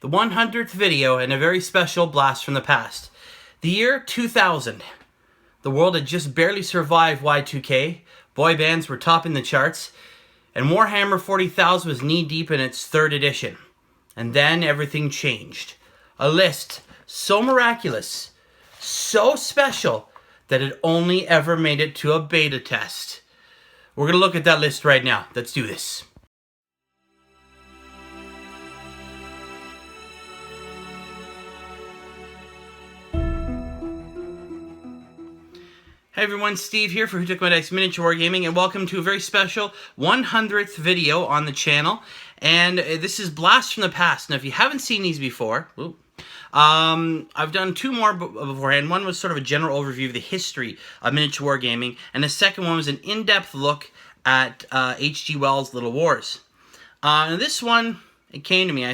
the 100th video and a very special blast from the past. The year 2000. The world had just barely survived Y2K, boy bands were topping the charts, and Warhammer 40,000 was knee-deep in its 3rd edition. And then everything changed. A list so miraculous, so special, that it only ever made it to a beta test. We're going to look at that list right now. Let's do this. Hey everyone, Steve here for Who Took My Dice Miniature Wargaming, and welcome to a very special 100th video on the channel. And this is Blast from the Past. Now, if you haven't seen these before, I've done 2 more beforehand. One was sort of a general overview of the history of miniature wargaming, and the second one was an in-depth look at H.G. Wells' Little Wars. And this one, it came to me. I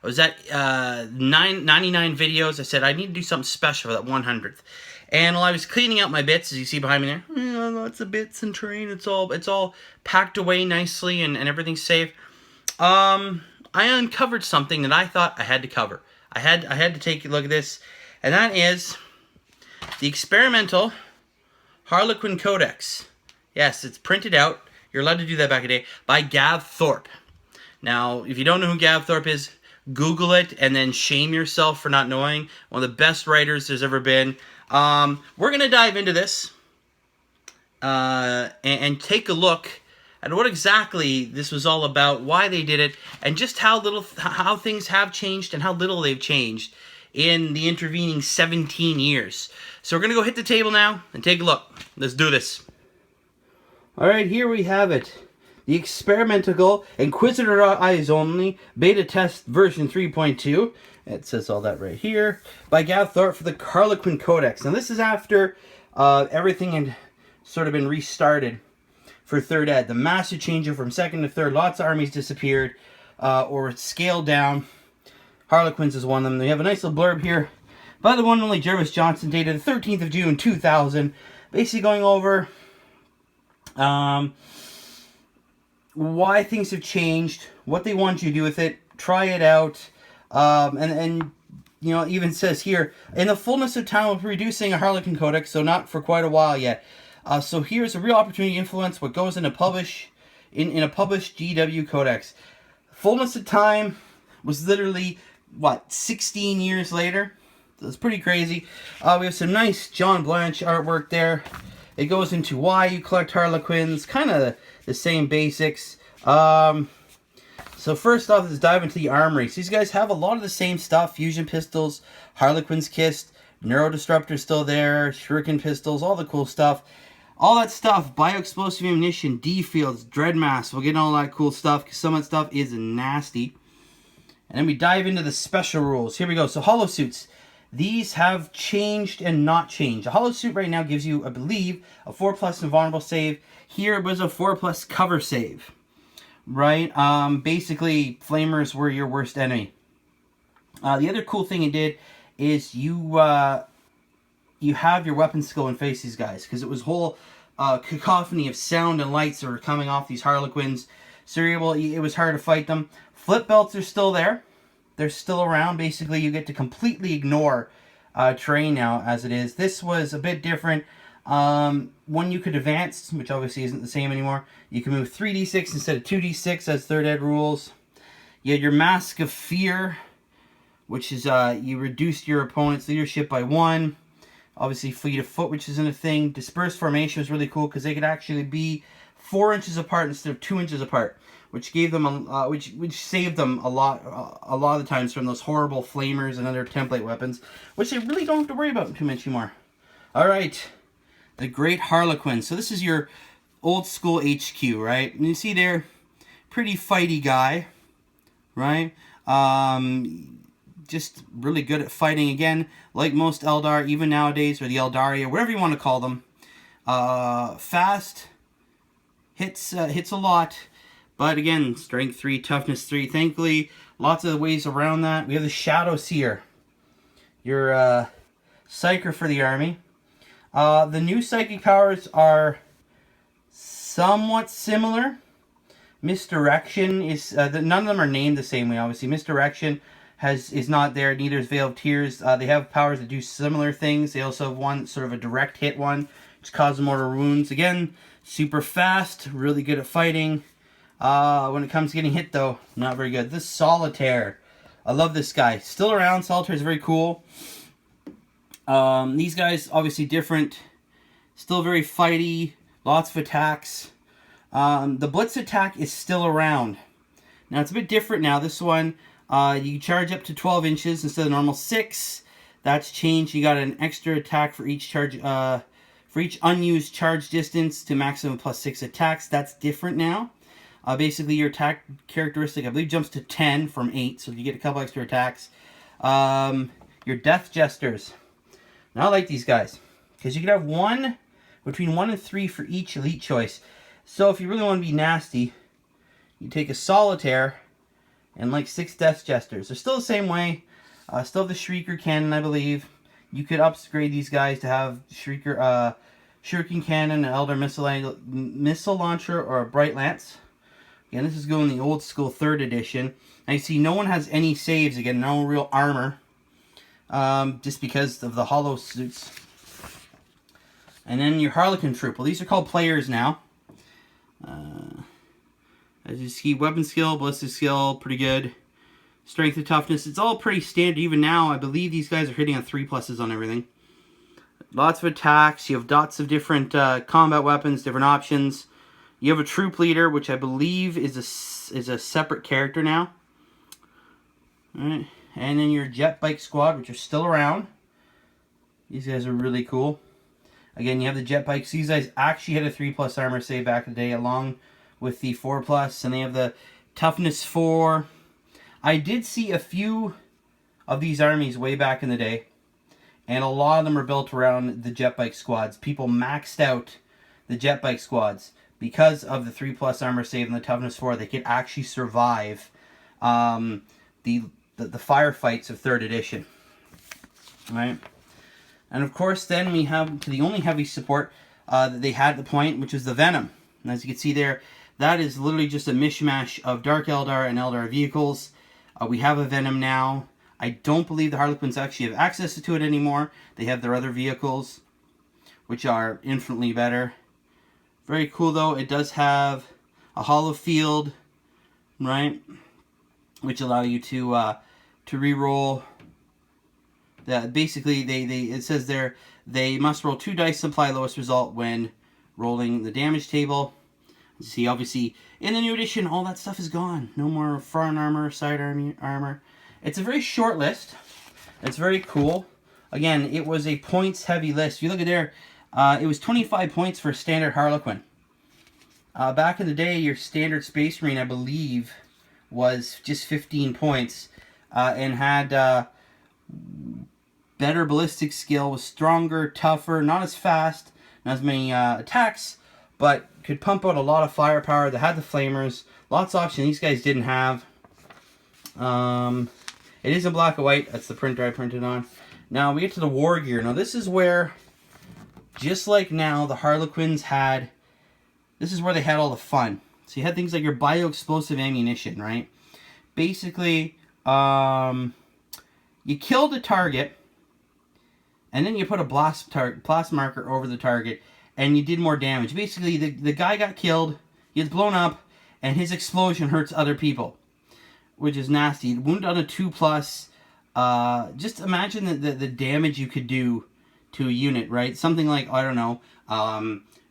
was at 99 videos. I said I need to do something special for that 100th. And while I was cleaning out my bits, as you see behind me there, lots of bits and terrain. It's all packed away nicely and everything's safe. I uncovered something that I thought I had to cover. I had to take a look at this, and that is the experimental Harlequin Codex. Yes, it's printed out. You're allowed to do that back in the day, by Gav Thorpe. Now, if you don't know who Gav Thorpe is, Google it and then shame yourself for not knowing. One of the best writers there's ever been. We're going to dive into this and take a look at what exactly this was all about, why they did it, and just how things have changed and how little they've changed in the intervening 17 years. So we're going to go hit the table now and take a look. Let's do this. All right, here we have it. The experimental Inquisitor Eyes Only Beta Test version 3.2. It says all that right here. By Gav Thorpe for the Harlequin Codex. Now this is after everything had sort of been restarted for 3rd ed. The massive changeover from 2nd to 3rd. Lots of armies disappeared or scaled down. Harlequins is one of them. They have a nice little blurb here by the one and only Jervis Johnson, dated the 13th of June 2000. Basically going over why things have changed, what they want you to do with it, try it out, and you know, it even says here, in the fullness of time, we'll be reducing a Harlequin Codex, so not for quite a while yet. So here's a real opportunity to influence what goes in a published GW Codex. Fullness of time was literally, what, 16 years later? So it's pretty crazy. We have some nice John Blanche artwork there. It goes into why you collect Harlequins, kind of the same basics. So first off, let's dive into the armory. So these guys have a lot of the same stuff. Fusion pistols, Harlequins kist, Neurodisruptor still there, Shuriken pistols, all the cool stuff. All that stuff, bioexplosive ammunition, D-fields, dread masks. We'll get all that cool stuff because some of that stuff is nasty. And then we dive into the special rules. Here we go. So hollow suits. These have changed and not changed. A hollow suit right now gives you, I believe, a 4+ invulnerable save. Here it was a 4+ cover save. Right? Basically, flamers were your worst enemy. The other cool thing it did is you have your weapon skill and face these guys, because it was whole cacophony of sound and lights that were coming off these Harlequins. So it was hard to fight them. Flip belts are still there. They're still around. Basically, you get to completely ignore terrain now as it is. This was a bit different. When you could advance, which obviously isn't the same anymore, you can move 3d6 instead of 2d6 as 3rd ed rules. You had your Mask of Fear, which is you reduced your opponent's leadership by 1. Obviously, Fleet of Foot, which isn't a thing. Dispersed Formation was really cool because they could actually be 4 inches apart instead of 2 inches apart, which gave them which saved them a lot of the times from those horrible flamers and other template weapons, which they really don't have to worry about too much anymore. All right, the Great Harlequin. So this is your old school HQ, right? And you see there, pretty fighty guy, right? Just really good at fighting again, like most Eldar, even nowadays, or the Eldaria, whatever you want to call them. Fast, hits a lot. But again, strength 3, toughness 3. Thankfully, lots of ways around that. We have the Shadow Seer, your psyker for the army. The new psychic powers are somewhat similar. Misdirection is none of them are named the same way. Obviously, misdirection is not there. Neither is Veil of Tears. They have powers that do similar things. They also have one sort of a direct hit one, which causes mortal wounds. Again, super fast, really good at fighting. When it comes to getting hit, though, not very good. This Solitaire. I love this guy. Still around. Solitaire is very cool. These guys, obviously different. Still very fighty. Lots of attacks. The Blitz attack is still around. Now, it's a bit different now. This one, you charge up to 12 inches instead of normal 6. That's changed. You got an extra attack for each charge, for each unused charge distance to maximum +6 attacks. That's different now. Basically, your attack characteristic, I believe, jumps to 10 from 8, so you get a couple extra attacks. Your Death Jesters. Now, I like these guys, because you can have one, between 1 and 3 for each elite choice. So, if you really want to be nasty, you take a Solitaire and like 6 Death Jesters. They're still the same way. Still have the Shrieker Cannon, I believe. You could upgrade these guys to have Shuriken Cannon, an Elder Missile Launcher, or a Bright Lance. Again, this is going the old school 3rd edition. Now you see no one has any saves, again, no real armor. Just because of the hollow suits. And then your Harlequin troop. Well, these are called players now. As you see, weapon skill, ballistic skill, pretty good. Strength and toughness, it's all pretty standard. Even now, I believe these guys are hitting on 3+ on everything. Lots of attacks. You have lots of different combat weapons, different options. You have a troop leader, which I believe is a separate character now. All right. And then your jet bike squad, which are still around. These guys are really cool. Again, you have the jet bikes. These guys actually had a 3+ armor save back in the day, along with the 4+, and they have the toughness 4. I did see a few of these armies way back in the day, and a lot of them are built around the jet bike squads. People maxed out the jet bike squads because of the 3+ armor save and the toughness 4. They could actually survive the firefights of 3rd edition. All right. And of course, then we have the only heavy support that they had at the point, which is the Venom. And as you can see there, that is literally just a mishmash of Dark Eldar and Eldar vehicles. We have a Venom now. I don't believe the Harlequins actually have access to it anymore. They have their other vehicles, which are infinitely better. Very cool, though. It does have a hollow field, right, which allow you to re-roll. Basically, it says there they must roll 2 dice to apply lowest result when rolling the damage table. You see, obviously, in the new edition, all that stuff is gone. No more front armor, side armor. It's a very short list. It's very cool. Again, it was a points-heavy list. If you look at there, it was 25 points for a standard Harlequin. Back in the day, your standard Space Marine, I believe, was just 15 points and had better ballistic skill, was stronger, tougher, not as fast, not as many attacks, but could pump out a lot of firepower. They had the flamers, lots of options these guys didn't have. It is in black and white. That's the printer I printed on. Now we get to the war gear. Now this is where, just like now, the Harlequins had, this is where they had all the fun. So you had things like your bio-explosive ammunition, right? Basically, you killed a target, and then you put a blast marker over the target, and you did more damage. Basically, the guy got killed, he gets blown up, and his explosion hurts other people, which is nasty. Wound on a 2+. Just imagine the damage you could do to a unit, right? Something like, I don't know,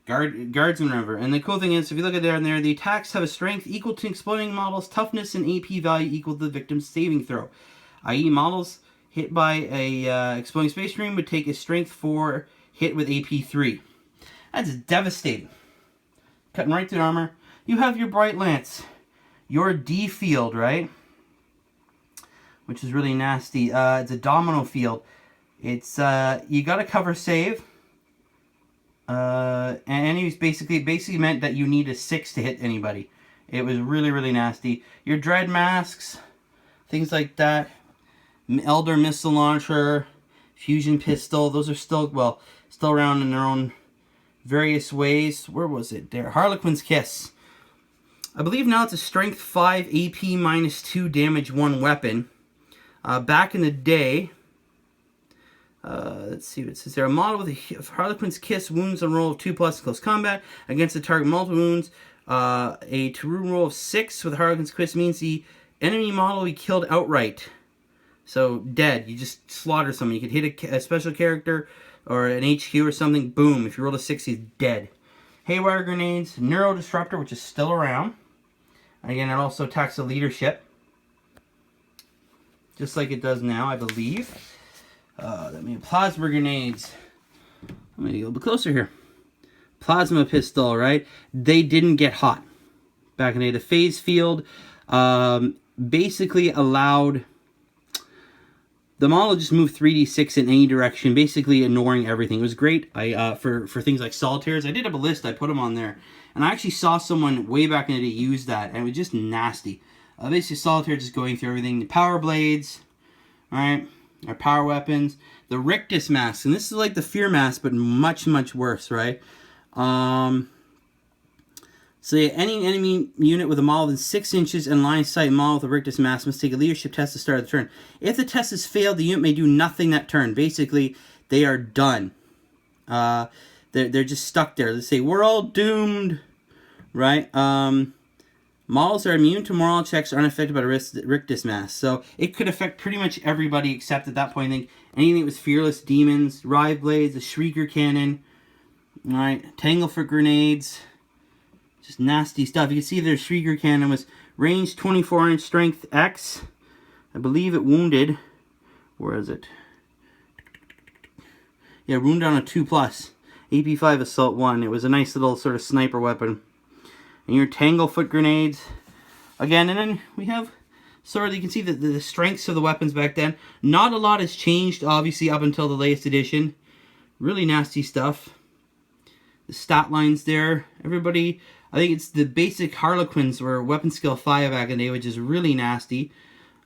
guardsman or whatever. And the cool thing is, if you look at there and there, the attacks have a strength equal to exploding models, toughness and AP value equal to the victim's saving throw. I.e., models hit by a exploding space marine would take a strength 4 hit with AP 3. That's devastating. Cutting right through the armor. You have your Bright Lance, your D field, right? Which is really nasty. It's a domino field. It's you got to cover save. And he was basically meant that you need a 6 to hit anybody. It was really, really nasty. Your dread masks, things like that. Elder Missile Launcher, Fusion Pistol, those are still around in their own various ways. Where was it? There. Harlequin's Kiss. I believe now it's a Strength 5 AP -2 damage 1 weapon. Back in the day, let's see what it says there. A model with a Harlequin's Kiss wounds on roll of 2+ in close combat against the target multiple wounds. A true roll of 6 with Harlequin's Kiss means the enemy model will be killed outright. So dead. You just slaughter someone. You could hit a special character or an HQ or something. Boom. If you roll a 6, he's dead. Haywire grenades. Neuro disruptor, which is still around. Again, it also attacks the leadership, just like it does now, I believe. That means plasma grenades. I'm going to get a little bit closer here. Plasma pistol, right? They didn't get hot back in the day. The phase field basically allowed the model to just move 3d6 in any direction, basically ignoring everything. It was great for things like solitaires. I did have a list. I put them on there. And I actually saw someone way back in the day use that, and it was just nasty. Basically, solitaire just going through everything. The power blades, right? Our power weapons. The Rictus mask, and this is like the Fear mask, but much, much worse, right? So yeah, any enemy unit with a model within 6 inches and line of sight model with a Rictus mask must take a leadership test to start the turn. If the test has failed, the unit may do nothing that turn. Basically, they are done. They're just stuck there. They say, we're all doomed, right? Models are immune to moral checks, are unaffected by the Rictus mask. So it could affect pretty much everybody except at that point, I think, anything that was fearless demons, Rive Blades, the Shrieker Cannon, right? Tanglefoot grenades, just nasty stuff. You can see their Shrieker Cannon was range 24-inch, strength X. I believe it wounded. Where is it? Yeah, wounded on a 2+. AP5 Assault 1. It was a nice little sort of sniper weapon. And your Tanglefoot grenades. Again, and then we have sort of, you can see the strengths of the weapons back then. Not a lot has changed, obviously, up until the latest edition. Really nasty stuff. The stat lines there. Everybody, I think it's the basic Harlequins were weapon skill 5 back in the day, which is really nasty.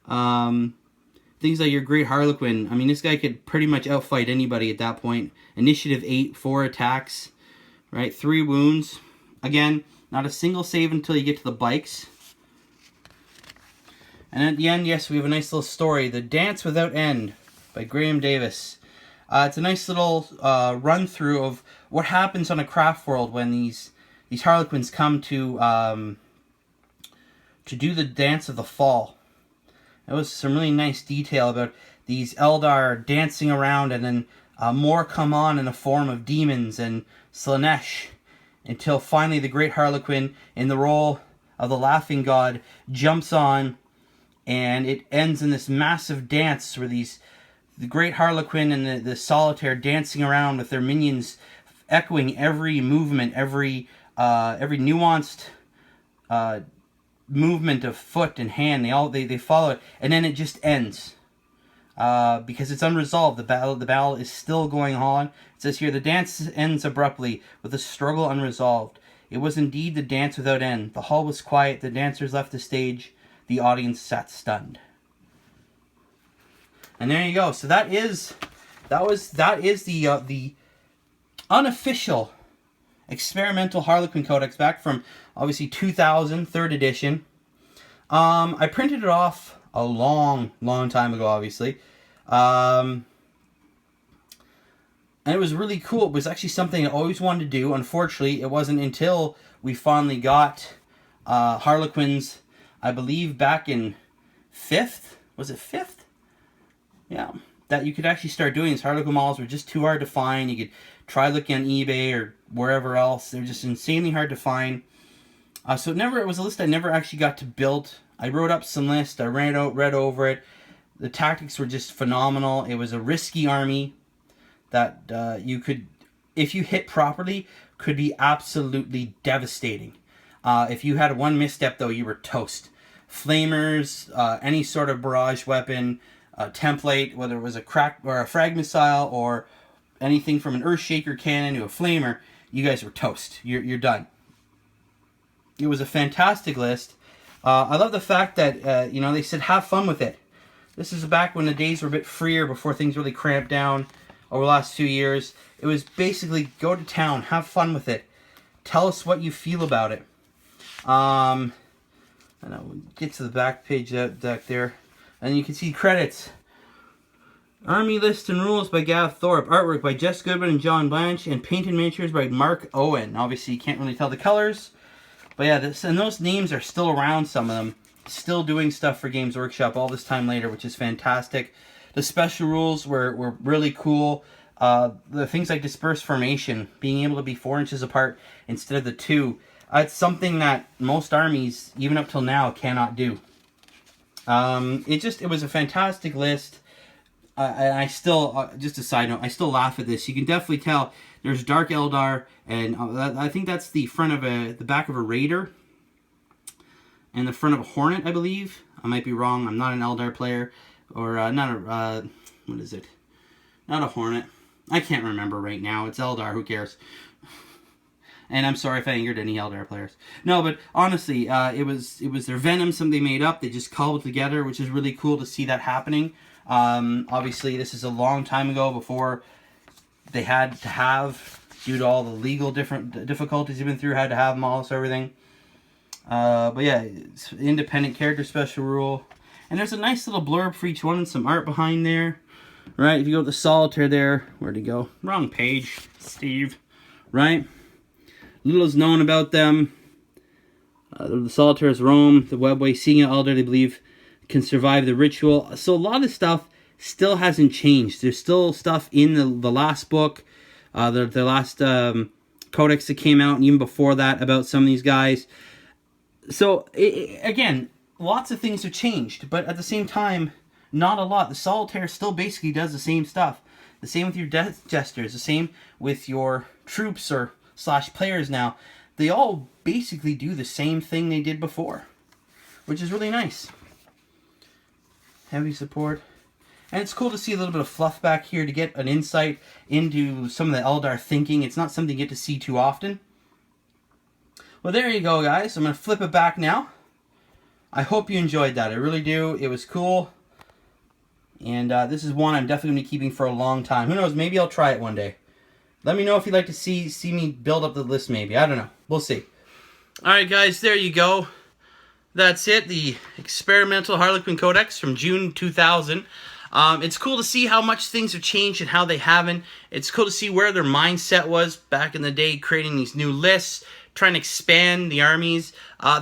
Things like your Great Harlequin. I mean, this guy could pretty much outfight anybody at that point. Initiative 8, 4 attacks, right? 3 wounds. Again, not a single save until you get to the bikes. And at the end, yes, we have a nice little story. The Dance Without End by Graham Davis. It's a nice little run-through of what happens on a craft world when these Harlequins come to do the Dance of the Fall. There was some really nice detail about these Eldar dancing around, and then more come on in the form of demons and Slanesh, until finally the Great Harlequin, in the role of the Laughing God, jumps on, and it ends in this massive dance where the Great Harlequin and the Solitaire dancing around with their minions, echoing every movement, every nuanced movement of foot and hand. They follow it, and then it just ends because it's unresolved. The battle is still going on. It says here, the dance ends abruptly with a struggle unresolved. It was indeed the dance without end. The hall was quiet. The dancers left the stage. The audience sat stunned. And there you go. So that is the unofficial experimental Harlequin Codex back from obviously 2000, 3rd edition. I printed it off a long time ago, obviously. And it was really cool. It was actually something I always wanted to do. Unfortunately, it wasn't until we finally got Harlequins, I believe back in 5th? Was it 5th? Yeah. That you could actually start doing these. Harlequin models were just too hard to find. You could try looking on eBay or wherever else. They were just insanely hard to find. So it was a list I never actually got to build. I wrote up some lists. I read over it. The tactics were just phenomenal. It was a risky army that you could, if you hit properly, could be absolutely devastating. If you had one misstep, though, you were toast. Flamers, any sort of barrage weapon, template, whether it was a crack or a frag missile or anything from an Earthshaker cannon to a flamer, you guys were toast. You're done. It was a fantastic list. I love the fact that they said have fun with it. This is back when the days were a bit freer before things really cramped down over the last 2 years. It was basically go to town, have fun with it, tell us what you feel about it. And I'll get to the back page back there. And you can see credits. Army List and Rules by Gav Thorpe. Artwork by Jess Goodwin and John Blanche. And painted miniatures by Mark Owen. Obviously, you can't really tell the colors. But yeah, and those names are still around, some of them. Still doing stuff for Games Workshop all this time later, which is fantastic. The special rules were really cool. The things like dispersed formation, being able to be 4 inches apart instead of the 2. It's something that most armies, even up till now, cannot do. It was a fantastic list. And I still, just a side note, I still laugh at this. You can definitely tell there's Dark Eldar, and I think that's the front of the back of a Raider, and the front of a Hornet, I believe. I might be wrong. I'm not an Eldar player, or what is it? Not a Hornet. I can't remember right now. It's Eldar. Who cares? And I'm sorry if I angered any Eldar players. No, but honestly, it was their Venom, something they made up. They just cobbled together, which is really cool to see that happening. Obviously, this is a long time ago, before they had to have, due to all the legal difficulties they've been through, had to have them all, so everything. But yeah, it's independent character special rule. And there's a nice little blurb for each one and some art behind there. Right, if you go to the Solitaire there, where'd it go? Wrong page, Steve. Right? Little is known about them. The Solitaire's roam, the webway, seeing an elder they believe can survive the ritual. So a lot of stuff still hasn't changed. There's still stuff in the last book, the last codex that came out, and even before that, about some of these guys. So, again, lots of things have changed, but at the same time, not a lot. The Solitaire still basically does the same stuff. The same with your Death Jesters, the same with your troops or / players now. They all basically do the same thing they did before, which is really nice. Heavy support. And it's cool to see a little bit of fluff back here to get an insight into some of the Eldar thinking. It's not something you get to see too often. Well, there you go, guys. I'm going to flip it back now. I hope you enjoyed that. I really do. It was cool. And this is one I'm definitely going to be keeping for a long time. Who knows? Maybe I'll try it one day. Let me know if you'd like to see me build up the list, maybe. I don't know. We'll see. Alright, guys. There you go. That's it, the experimental Harlequin Codex from June 2000. It's cool to see how much things have changed and how they haven't. It's cool to see where their mindset was back in the day, creating these new lists, trying to expand the armies.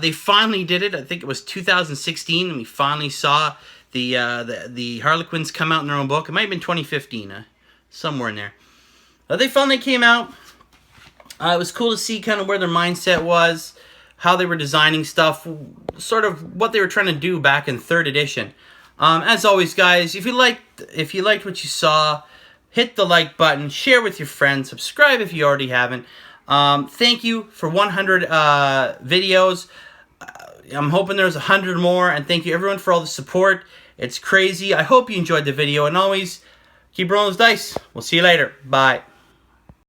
They finally did it. I think it was 2016, and we finally saw the Harlequins come out in their own book. It might have been 2015, somewhere in there. They finally came out. It was cool to see kind of where their mindset was, how they were designing stuff, sort of what they were trying to do back in 3rd edition. As always, guys, if you liked what you saw, hit the like button, share with your friends, subscribe if you already haven't. Thank you for 100 videos. I'm hoping there's 100 more, and thank you everyone for all the support. It's crazy. I hope you enjoyed the video, and always keep rolling those dice. We'll see you later. Bye.